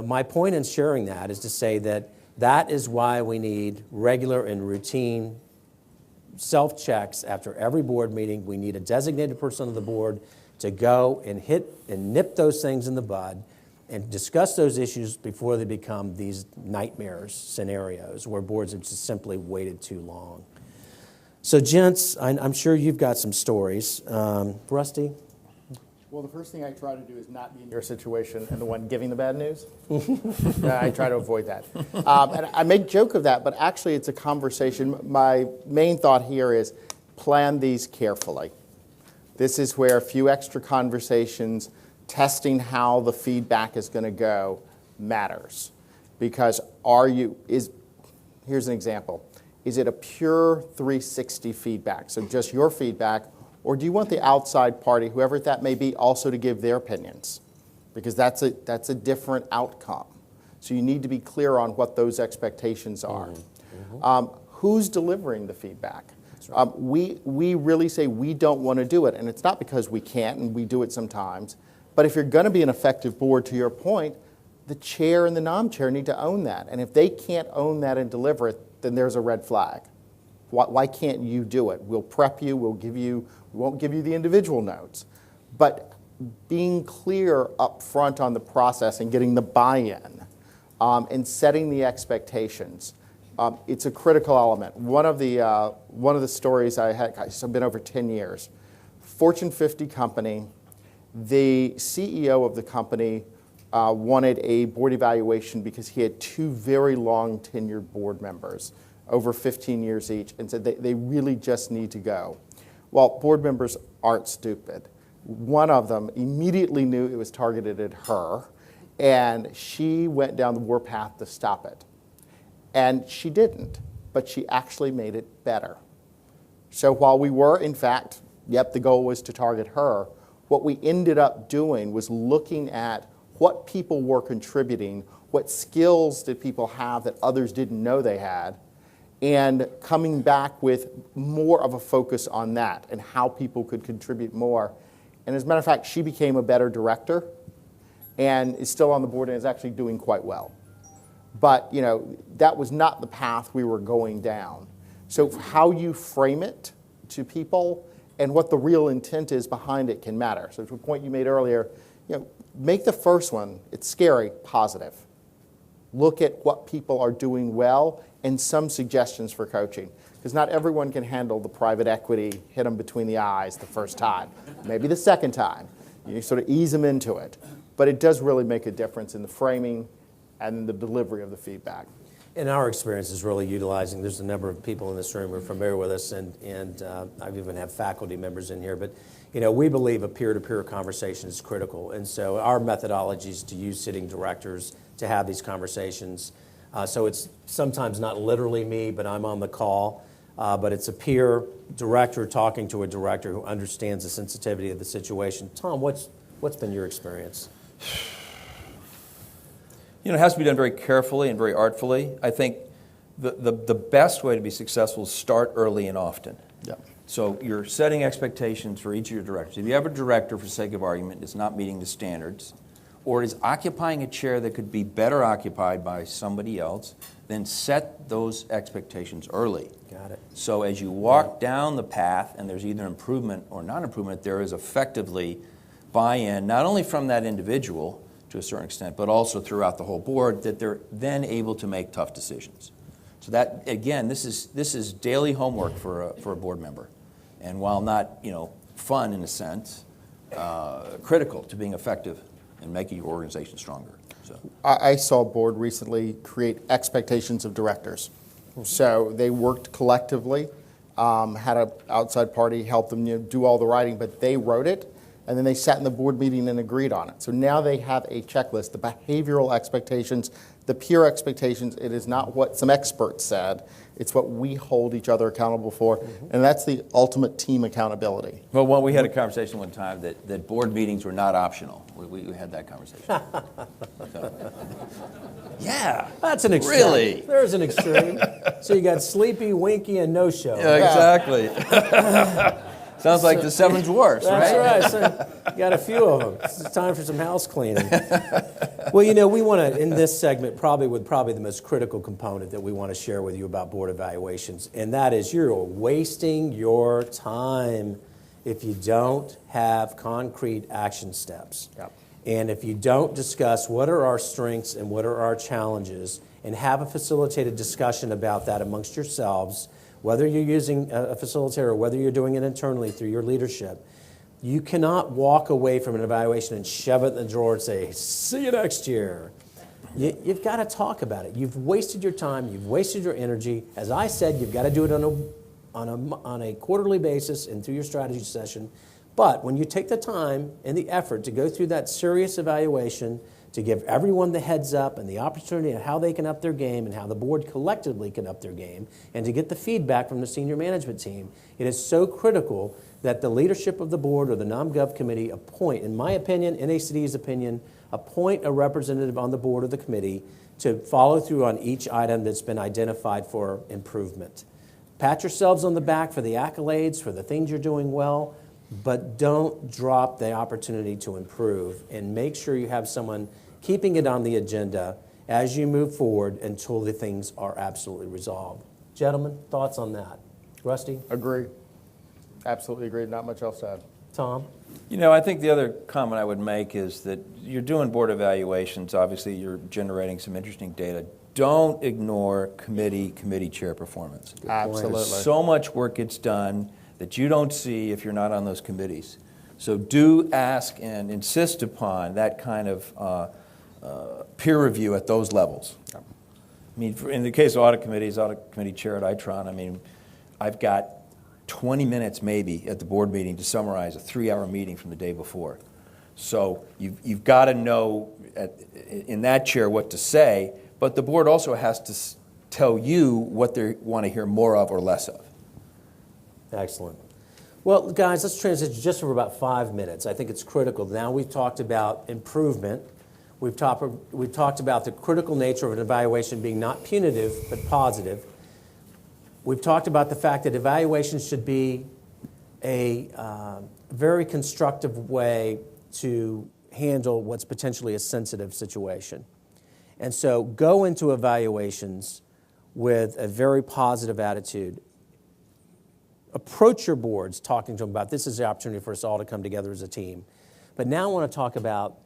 my point in sharing that is to say that is why we need regular and routine self-checks after every board meeting. We need a designated person on the board to go and hit and nip those things in the bud and discuss those issues before they become these nightmares scenarios where boards have just simply waited too long. So, gents, I'm sure you've got some stories. Rusty? Well, the first thing I try to do is not be in your situation and the one giving the bad news. I try to avoid that. And I make joke of that, but actually it's a conversation. My main thought here is plan these carefully. This is where a few extra conversations, testing how the feedback is going to go matters. Because here's an example. Is it a pure 360 feedback? So just your feedback. Or do you want the outside party, whoever that may be, also to give their opinions? Because that's a different outcome. So you need to be clear on what those expectations are. Mm-hmm. Who's delivering the feedback? Right. We really say we don't want to do it, and it's not because we can't, and we do it sometimes. But if you're going to be an effective board, to your point, the chair and the non-chair need to own that. And if they can't own that and deliver it, then there's a red flag. Why can't you do it? We'll prep you, we won't give you the individual notes. But being clear up front on the process and getting the buy-in and setting the expectations, it's a critical element. One of the stories I had, I've been over 10 years, Fortune 50 company, the CEO of the company wanted a board evaluation because he had 2 very long tenured board members, over 15 years each, and said they really just need to go. Well, board members aren't stupid. One of them immediately knew it was targeted at her, and she went down the warpath to stop it. And she didn't, but she actually made it better. So while we were, in fact, the goal was to target her, what we ended up doing was looking at what people were contributing, what skills did people have that others didn't know they had, and coming back with more of a focus on that and how people could contribute more. And as a matter of fact, she became a better director and is still on the board and is actually doing quite well. But that was not the path we were going down. So how you frame it to people and what the real intent is behind it can matter. So to a point you made earlier, make the first one, it's scary, positive. Look at what people are doing well and some suggestions for coaching. Because not everyone can handle the private equity, hit them between the eyes the first time. Maybe the second time. You sort of ease them into it. But it does really make a difference in the framing and the delivery of the feedback. In our experience is really utilizing, there's a number of people in this room who are familiar with us, and I've even had faculty members in here, but we believe a peer-to-peer conversation is critical, and so our methodology is to use sitting directors to have these conversations. So it's sometimes not literally me, but I'm on the call, but it's a peer director talking to a director who understands the sensitivity of the situation. Tom, what's been your experience? It has to be done very carefully and very artfully. I think the best way to be successful is start early and often. Yep. So you're setting expectations for each of your directors. If you have a director, for sake of argument, is not meeting the standards, or is occupying a chair that could be better occupied by somebody else, then set those expectations early. Got it. So as you walk down the path, and there's either improvement or non-improvement, there is effectively buy-in, not only from that individual, to a certain extent, but also throughout the whole board, that they're then able to make tough decisions. So that, again, this is daily homework for a board member, and while not fun in a sense, critical to being effective and making your organization stronger. So I saw a board recently create expectations of directors. So they worked collectively, had an outside party help them do all the writing, but they wrote it. And then they sat in the board meeting and agreed on it. So now they have a checklist, the behavioral expectations, the peer expectations. It is not what some experts said. It's what we hold each other accountable for. Mm-hmm. And that's the ultimate team accountability. Well, we had a conversation one time that board meetings were not optional. We had that conversation. Yeah. That's an extreme. Really? There's an extreme. So you got Sleepy, Winky, and No Show. Yeah, exactly. Sounds like the Seven Dwarfs, right? That's right. So got a few of them. It's time for some house cleaning. Well, we want to, in this segment, probably the most critical component that we want to share with you about board evaluations, and that is you're wasting your time if you don't have concrete action steps. Yep. And if you don't discuss what are our strengths and what are our challenges and have a facilitated discussion about that amongst yourselves, whether you're using a facilitator or whether you're doing it internally through your leadership, you cannot walk away from an evaluation and shove it in the drawer and say, see you next year. You've got to talk about it. You've wasted your time. You've wasted your energy. As I said, you've got to do it on a quarterly basis and through your strategy session. But when you take the time and the effort to go through that serious evaluation, to give everyone the heads up and the opportunity of how they can up their game and how the board collectively can up their game, and to get the feedback from the senior management team, it is so critical that the leadership of the board or the NomGov committee appoint, in my opinion, NACD's opinion, appoint a representative on the board or the committee to follow through on each item that's been identified for improvement. Pat yourselves on the back for the accolades, for the things you're doing well, but don't drop the opportunity to improve, and make sure you have someone keeping it on the agenda as you move forward until the things are absolutely resolved. Gentlemen, thoughts on that? Rusty? Agree. Absolutely agree. Not much else to add. Tom? I think the other comment I would make is that you're doing board evaluations. Obviously, you're generating some interesting data. Don't ignore committee chair performance. Absolutely. So much work gets done that you don't see if you're not on those committees. So do ask and insist upon that kind of peer review at those levels. I mean, in the case of audit committee chair at Itron, I mean, I've got 20 minutes maybe at the board meeting to summarize a 3-hour meeting from the day before. So you've got to know in that chair what to say, but the board also has to tell you what they want to hear more of or less of. Excellent. Well, guys, let's transition just for about 5 minutes. I think it's critical. Now we've talked about improvement. We've talked about the critical nature of an evaluation being not punitive, but positive. We've talked about the fact that evaluations should be a very constructive way to handle what's potentially a sensitive situation. And so go into evaluations with a very positive attitude. Approach your boards talking to them about this is the opportunity for us all to come together as a team. But now I want to talk about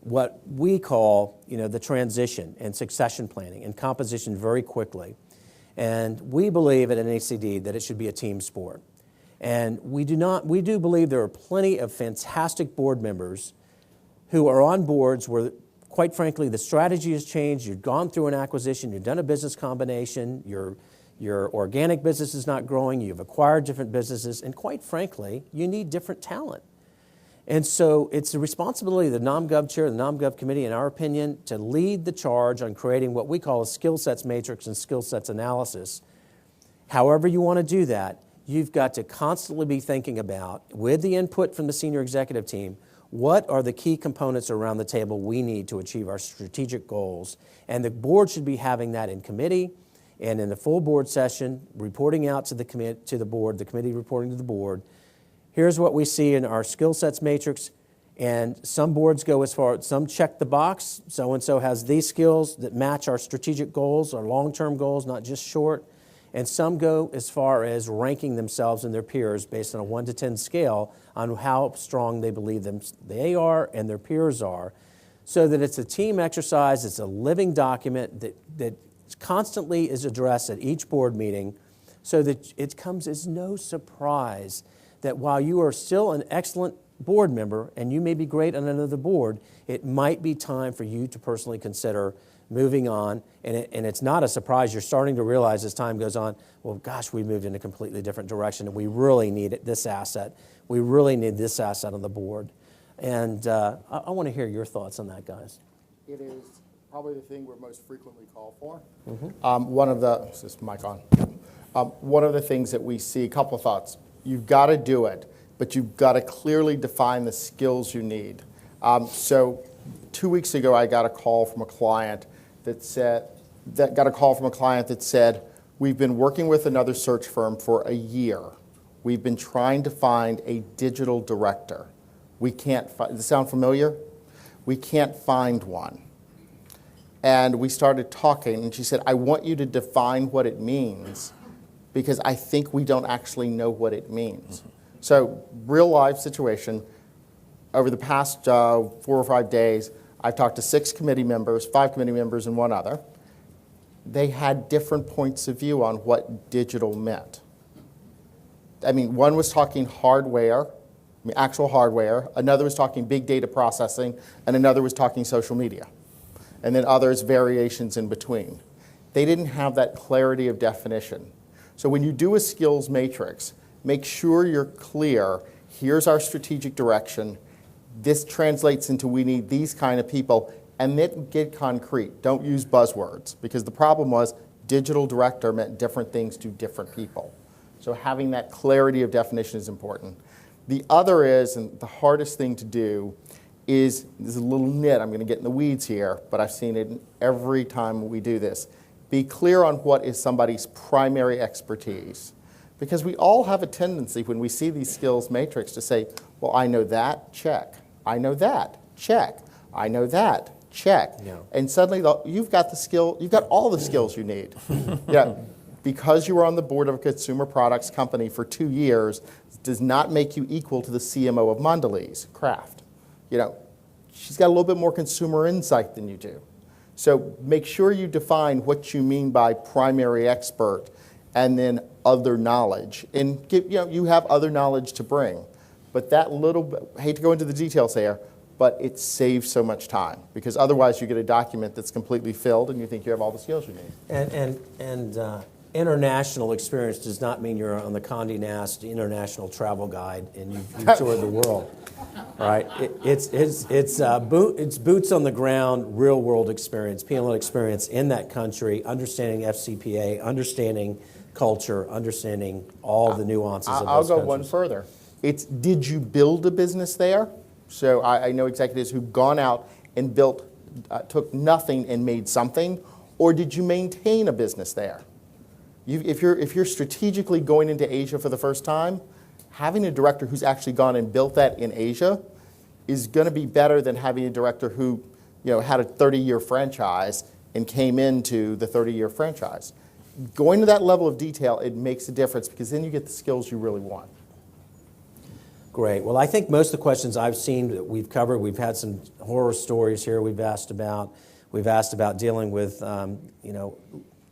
what we call, the transition and succession planning and composition very quickly. And we believe at NACD that it should be a team sport. And we do believe there are plenty of fantastic board members who are on boards where, quite frankly, the strategy has changed. You've gone through an acquisition, you've done a business combination, your organic business is not growing, you've acquired different businesses, and quite frankly, you need different talent. And so it's the responsibility of the NomGov chair, the NomGov committee, in our opinion, to lead the charge on creating what we call a skill sets matrix and skill sets analysis. However you want to do that, you've got to constantly be thinking about, with the input from the senior executive team, what are the key components around the table we need to achieve our strategic goals? And the board should be having that in committee and in the full board session, reporting out to the board, the committee reporting to the board. Here's what we see in our skill sets matrix, and some boards go as far, some check the box, so-and-so has these skills that match our strategic goals, our long-term goals, not just short, and some go as far as ranking themselves and their peers based on a 1 to 10 scale on how strong they believe they are and their peers are, so that it's a team exercise, it's a living document that constantly is addressed at each board meeting, so that it comes as no surprise that while you are still an excellent board member and you may be great on another board, it might be time for you to personally consider moving on. And it's not a surprise. You're starting to realize as time goes on, well, gosh, we moved in a completely different direction and we really need this asset. We really need this asset on the board. And I want to hear your thoughts on that, guys. It is probably the thing we're most frequently called for. Mm-hmm. Is this mic on? One of the things that we see, a couple of thoughts. You've got to do it, but you've got to clearly define the skills you need. So 2 weeks ago, I got a call from a client that said, we've been working with another search firm for a year. We've been trying to find a digital director. We can't find, does this sound familiar? We can't find one. And we started talking, and she said, I want you to define what it means, because I think we don't actually know what it means. Mm-hmm. So, real life situation, over the past 4 or 5 days, I've talked to 5 committee members and one other. They had different points of view on what digital meant. I mean, one was talking hardware, actual hardware, another was talking big data processing, and another was talking social media. And then others, variations in between. They didn't have that clarity of definition. So when you do a skills matrix, make sure you're clear, here's our strategic direction, this translates into we need these kind of people, and then get concrete. Don't use buzzwords, because the problem was digital director meant different things to different people. So having that clarity of definition is important. The other is, and the hardest thing to do, is a little nit, I'm going to get in the weeds here, but I've seen it every time we do this. Be clear on what is somebody's primary expertise. Because we all have a tendency when we see these skills matrix to say, well, I know that, check. I know that, check. I know that, check. Yeah. And suddenly you've got the skill, you've got all the skills you need. Yeah. because you were on the board of a consumer products company for 2 years does not make you equal to the CMO of Mondelez Kraft. You know, she's got a little bit more consumer insight than you do. So make sure you define what you mean by primary expert and then other knowledge. And give, you know, you have other knowledge to bring. But that little bit, I hate to go into the details there, but it saves so much time because otherwise you get a document that's completely filled and you think you have all the skills you need. And international experience does not mean you're on the Condé Nast International Travel Guide and you've toured the world, right? It's boots on the ground, real world experience, P&L experience in that country, understanding FCPA, understanding culture, understanding all the nuances of those I'll go countries. one further. It's did you build a business there? So I know executives who've gone out and built, took nothing and made something, or did you maintain a business there? If you're strategically going into Asia for the first time, having a director who's actually gone and built that in Asia is going to be better than having a director who, you know, had a 30-year franchise and came into the 30-year franchise. Going to that level of detail, it makes a difference because then you get the skills you really want. Great. Well, I think most of the questions I've seen that we've covered, we've had some horror stories here we've asked about. We've asked about dealing with,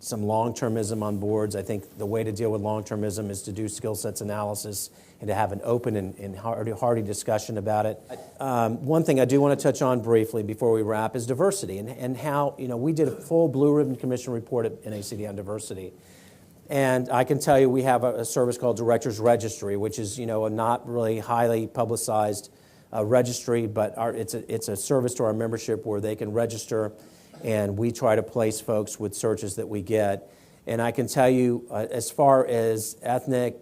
some long-termism on boards. I think the way to deal with long-termism is to do skill sets analysis and to have an open and hearty discussion about it. One thing I do want to touch on briefly before we wrap is diversity and how, we did a full Blue Ribbon Commission report at NACD on diversity. And I can tell you we have a service called Directors Registry, which is, a not really highly publicized registry, but it's a service to our membership where they can register, and we try to place folks with searches that we get. And I can tell you, as far as ethnic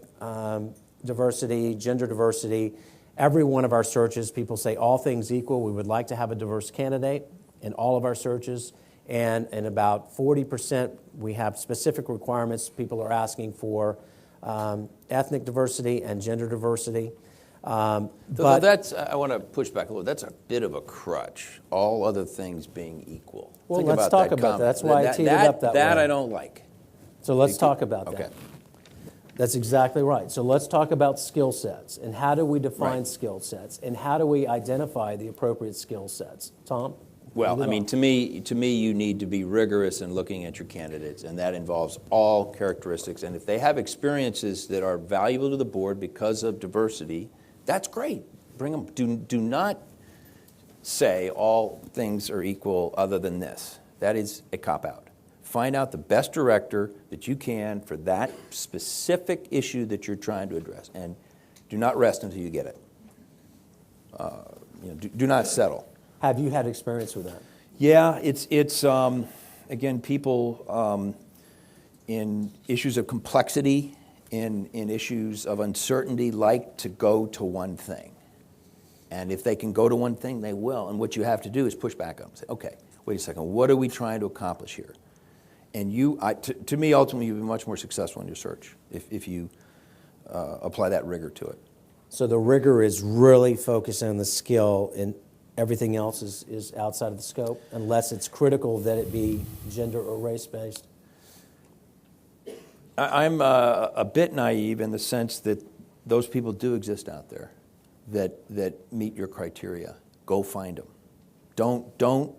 diversity, gender diversity, every one of our searches, people say all things equal, we would like to have a diverse candidate in all of our searches. And in about 40%, we have specific requirements. People are asking for ethnic diversity and gender diversity. But that's, I want to push back a little. That's a bit of a crutch, all other things being equal. Well, Think let's talk about that. That's why I teed it up that way. That I don't like. So let's talk about Okay. that. That's exactly right. So let's talk about skill sets and how do we define Right. skill sets and how do we identify the appropriate skill sets? Tom? Well, lead I mean, off. to me, you need to be rigorous in looking at your candidates, and that involves all characteristics. And if they have experiences that are valuable to the board because of diversity, that's great. Bring them. Do not say all things are equal other than this. That is a cop-out. Find out the best director that you can for that specific issue that you're trying to address, and do not rest until you get it. Do not settle. Have you had experience with that? Yeah, it's again, people in issues of complexity, in issues of uncertainty, like to go to one thing. And if they can go to one thing, they will. And what you have to do is push back on them. Say, okay, wait a second, what are we trying to accomplish here? And to me, ultimately, you'll be much more successful in your search if you apply that rigor to it. So the rigor is really focusing on the skill and everything else is outside of the scope, unless it's critical that it be gender or race-based? I'm a bit naive in the sense that those people do exist out there that meet your criteria. Go find them. Don't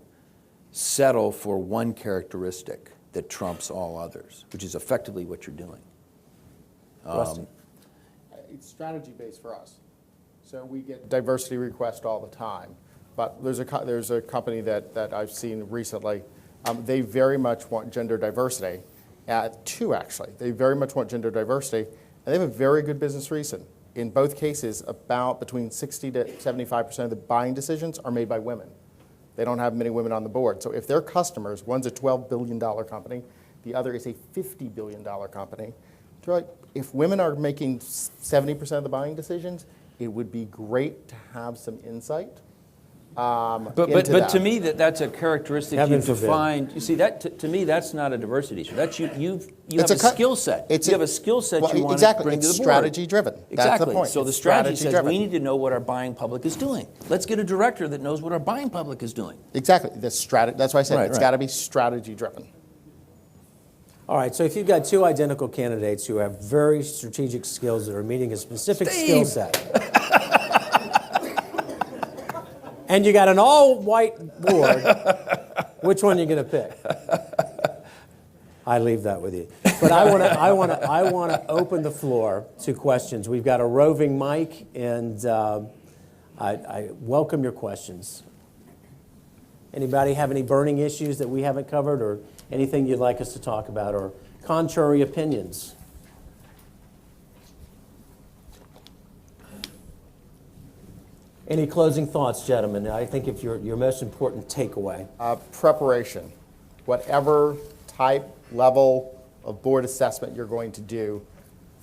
settle for one characteristic that trumps all others, which is effectively what you're doing. It's strategy-based for us. So we get diversity requests all the time. But there's a company that I've seen recently. They very much want gender diversity. Two, actually. They very much want gender diversity, and they have a very good business reason. In both cases, about between 60 to 75% of the buying decisions are made by women. They don't have many women on the board. So if their customers, one's a $12 billion company, the other is a $50 billion company, they're like, if women are making 70% of the buying decisions, it would be great to have some insight. But that. to me, that's a characteristic Heaven you forbid. find. You see, that to me, that's not a diversity issue. That's you It's have a a skill set. You have a skill set well, you want exactly. to bring It's to the board. strategy driven. That's Exactly. the point. So the It's strategy says driven. we need to know what our buying public is doing. Let's get a director that knows what our buying public is doing. Exactly. That's why I said Right, it's right. got to be strategy driven. All right, so if you've got two identical candidates who have very strategic skills that are meeting a specific skill set, and you got an all-white board, which one are you going to pick? I leave that with you. But I want to open the floor to questions. We've got a roving mic, and I welcome your questions. Anybody have any burning issues that we haven't covered, or anything you'd like us to talk about, or contrary opinions? Any closing thoughts, gentlemen? I think if your most important takeaway. Preparation. Whatever type, level of board assessment you're going to do,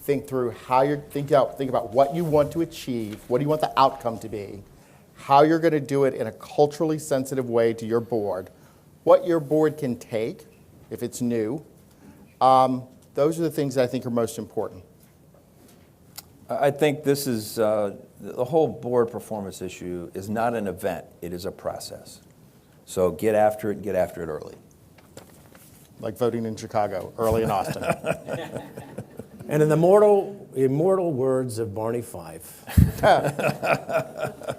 think through how you're, think about what you want to achieve, what do you want the outcome to be, how you're going to do it in a culturally sensitive way to your board, what your board can take if it's new. Those are the things that I think are most important. I think this is, the whole board performance issue is not an event, it is a process. So get after it and get after it early. Like voting in Chicago, early and often. And in the immortal words of Barney Fife,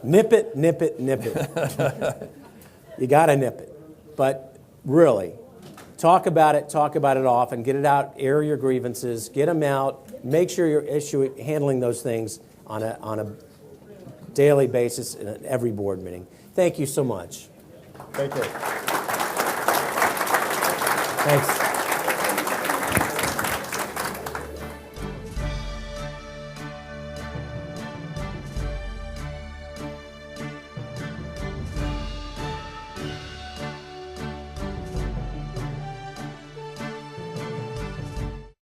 nip it, nip it, nip it. You got to nip it. But really, talk about it often, get it out, air your grievances, get them out, make sure you're handling those things on a daily basis in every board meeting. Thank you so much. Thank you. Thanks.